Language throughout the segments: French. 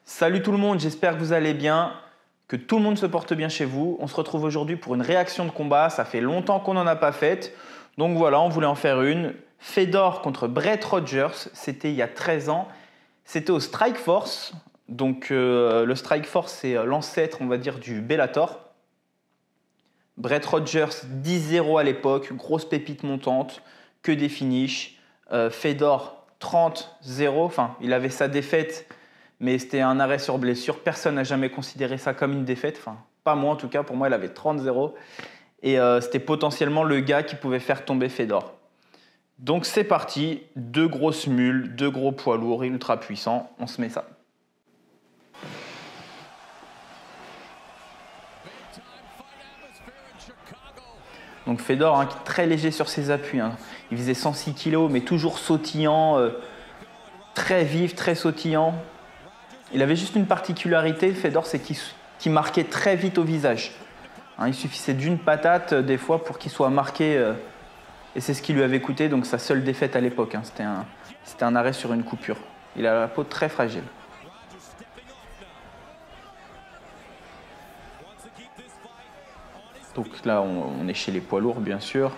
Salut tout le monde, j'espère que vous allez bien, que tout le monde se porte bien chez vous. On se retrouve aujourd'hui pour une réaction de combat, ça fait longtemps qu'on n'en a pas faite. Donc voilà, on voulait en faire une. Fedor contre Brett Rogers, c'était il y a 13 ans. C'était au Strikeforce. Donc le Strikeforce, c'est l'ancêtre, on va dire, du Bellator. Brett Rogers 10-0 à l'époque, grosse pépite montante, que des finishes. Fedor 30-0, enfin il avait sa défaite, mais c'était un arrêt sur blessure. Personne n'a jamais considéré ça comme une défaite, enfin pas moi en tout cas, pour moi il avait 30-0. Et c'était potentiellement le gars qui pouvait faire tomber Fedor. Donc c'est parti, deux grosses mules, deux gros poids lourds ultra puissants, on se met ça. Donc Fedor, hein, très léger sur ses appuis, hein. Il faisait 106 kg, mais toujours sautillant, très vif, très sautillant. Il avait juste une particularité, Fedor, c'est qu'il marquait très vite au visage. Hein, il suffisait d'une patate, des fois, pour qu'il soit marqué, et c'est ce qui lui avait coûté donc sa seule défaite à l'époque. Hein. C'était un arrêt sur une coupure. Il a la peau très fragile. Donc là, on est chez les poids lourds, bien sûr.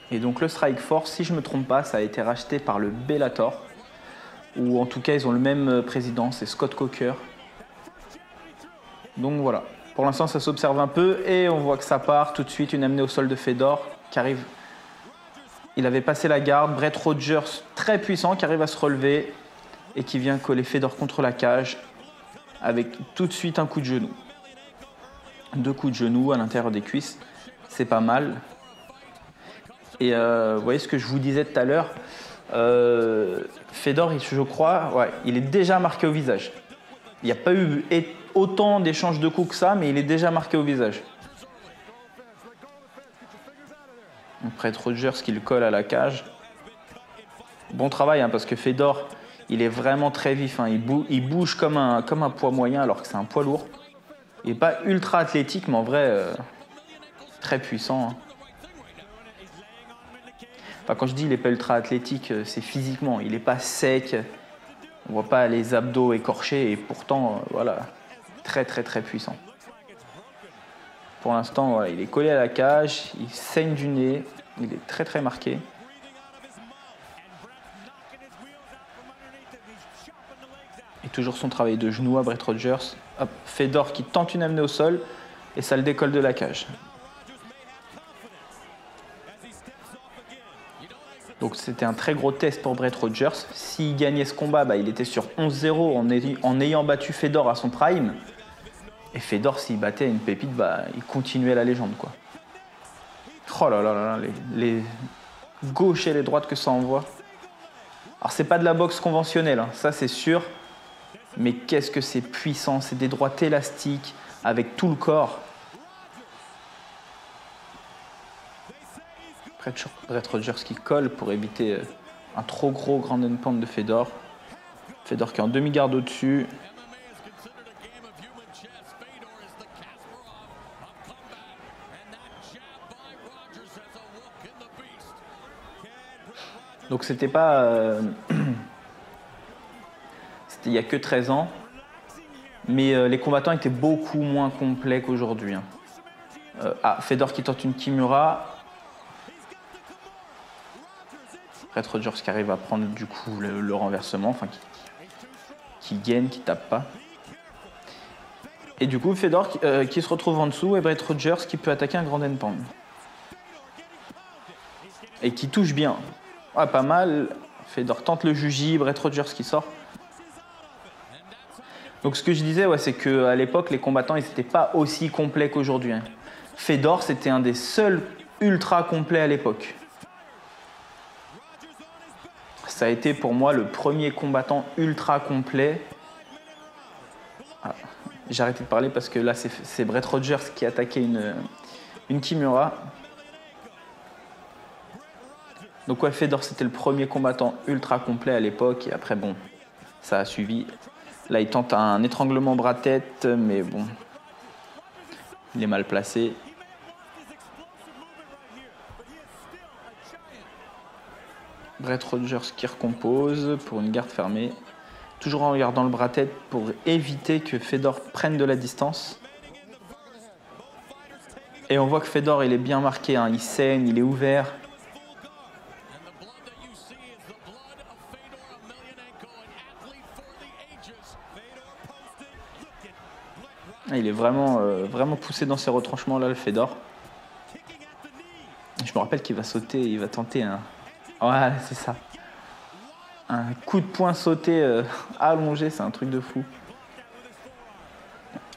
Et donc le Strikeforce, si je ne me trompe pas, ça a été racheté par le Bellator. Ou en tout cas, ils ont le même président, c'est Scott Coker. Donc voilà. Pour l'instant, ça s'observe un peu et on voit que ça part tout de suite. Une amenée au sol de Fedor qui arrive. Il avait passé la garde. Brett Rogers, très puissant, qui arrive à se relever et qui vient coller Fedor contre la cage avec tout de suite un coup de genou. Deux coups de genou à l'intérieur des cuisses. C'est pas mal. Et vous voyez ce que je vous disais tout à l'heure, Fedor, je crois, ouais, il est déjà marqué au visage. Il n'y a pas eu autant d'échanges de coups que ça, mais il est déjà marqué au visage. Brett Rogers qui le colle à la cage. Bon travail, hein, parce que Fedor, il est vraiment très vif. Hein, il bouge comme un poids moyen alors que c'est un poids lourd. Il n'est pas ultra athlétique, mais en vrai, très puissant. Hein. Enfin, quand je dis il n'est pas ultra athlétique, c'est physiquement. Il n'est pas sec. On ne voit pas les abdos écorchés et pourtant, voilà, très très très puissant. Pour l'instant, voilà, il est collé à la cage, il saigne du nez, il est très très marqué. Et toujours son travail de genou à Brett Rogers. Hop, Fedor qui tente une amenée au sol et ça le décolle de la cage. Donc c'était un très gros test pour Brett Rogers. S'il gagnait ce combat, il était sur 11-0 en ayant battu Fedor à son prime. Et Fedor, s'il battait une pépite, il continuait la légende, quoi. Oh là là là, les gauches et les droites que ça envoie. Alors c'est pas de la boxe conventionnelle, hein, ça c'est sûr. Mais qu'est-ce que c'est puissant, c'est des droites élastiques avec tout le corps. Brett Rogers qui colle pour éviter un trop gros grand and pound de Fedor. Fedor qui est en demi-garde au-dessus. Donc c'était pas... c'était il n'y a que 13 ans. Mais les combattants étaient beaucoup moins complets qu'aujourd'hui. Hein. Fedor qui tente une Kimura. Brett Rogers qui arrive à prendre du coup le renversement, enfin qui gaine, qui tape pas. Et du coup Fedor qui se retrouve en dessous et Brett Rogers qui peut attaquer un grand and pound. Et qui touche bien. Ouais, pas mal. Fedor tente le juji, Brett Rogers qui sort. Donc ce que je disais, c'est qu'à l'époque les combattants ils n'étaient pas aussi complets qu'aujourd'hui. Hein. Fedor c'était un des seuls ultra complets à l'époque. Ça a été pour moi le premier combattant ultra complet. J'ai arrêté de parler parce que là c'est Brett Rogers qui a attaqué une Kimura. Donc ouais, Fedor c'était le premier combattant ultra complet à l'époque et après bon, ça a suivi. Là, il tente un étranglement bras-tête, mais bon, il est mal placé. Brett Rogers qui recompose pour une garde fermée. Toujours en regardant le bras-tête pour éviter que Fedor prenne de la distance. Et on voit que Fedor, il est bien marqué, hein. Il saigne, il est ouvert. Il est vraiment poussé dans ses retranchements là, le Fedor. Je me rappelle qu'il va sauter, il va tenter un... Ouais, c'est ça. Un coup de poing sauté allongé, c'est un truc de fou.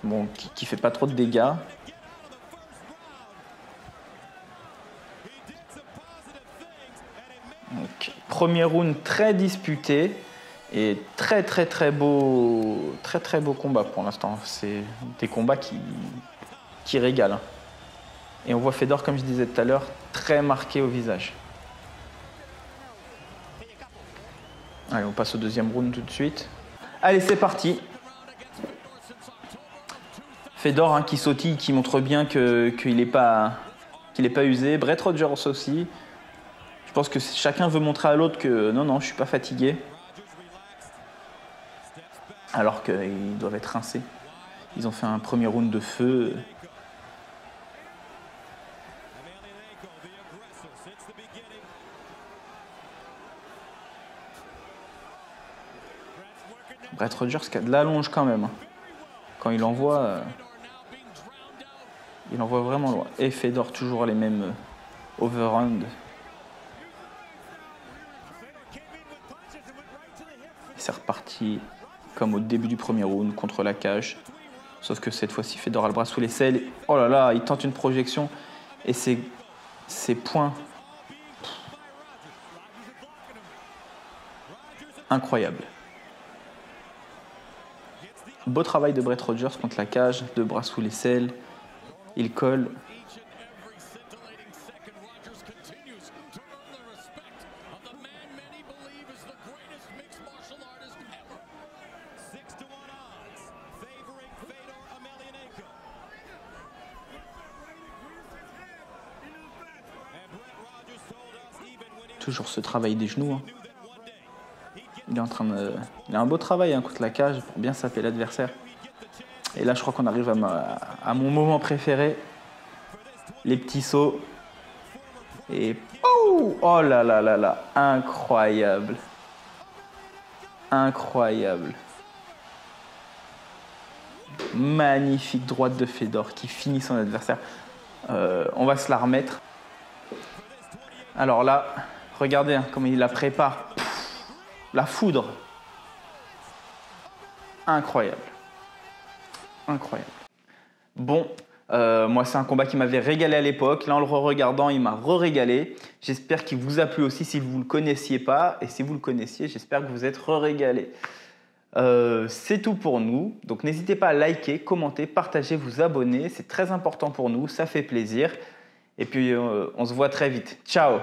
Bon, qui fait pas trop de dégâts. Donc, premier round très disputé. Et très beau combat pour l'instant. C'est des combats qui régalent. Et on voit Fedor, comme je disais tout à l'heure, très marqué au visage. Allez, on passe au deuxième round tout de suite. Allez, c'est parti. Fedor hein, qui sautille, qui montre bien qu'il n'est pas usé. Brett Rogers aussi. Je pense que chacun veut montrer à l'autre que non, je suis pas fatigué. Alors qu'ils doivent être rincés. Ils ont fait un premier round de feu. Brett Rogers qui a de l'allonge quand même. Quand il envoie vraiment loin. Et Fedor toujours les mêmes overhand. C'est reparti comme au début du premier round contre la cage. Sauf que cette fois-ci, Fedor a le bras sous l'aisselle. Oh là là, il tente une projection. Et ses points. Incroyable. Beau travail de Brett Rogers contre la cage. Deux bras sous l'aisselle. Il colle. Toujours ce travail des genoux. Hein. Il a un beau travail hein, contre la cage pour bien saper l'adversaire. Et là, je crois qu'on arrive à mon moment préféré. Les petits sauts. Et oh là là là là, incroyable. Incroyable. Magnifique droite de Fedor qui finit son adversaire. On va se la remettre. Alors là, regardez hein, comment il la prépare. La foudre. Incroyable. Incroyable. Bon, moi c'est un combat qui m'avait régalé à l'époque. Là en le re-regardant, il m'a re-régalé. J'espère qu'il vous a plu aussi si vous ne le connaissiez pas. Et si vous le connaissiez, j'espère que vous êtes re-régalé. C'est tout pour nous. Donc n'hésitez pas à liker, commenter, partager, vous abonner. C'est très important pour nous, ça fait plaisir. Et puis on se voit très vite. Ciao!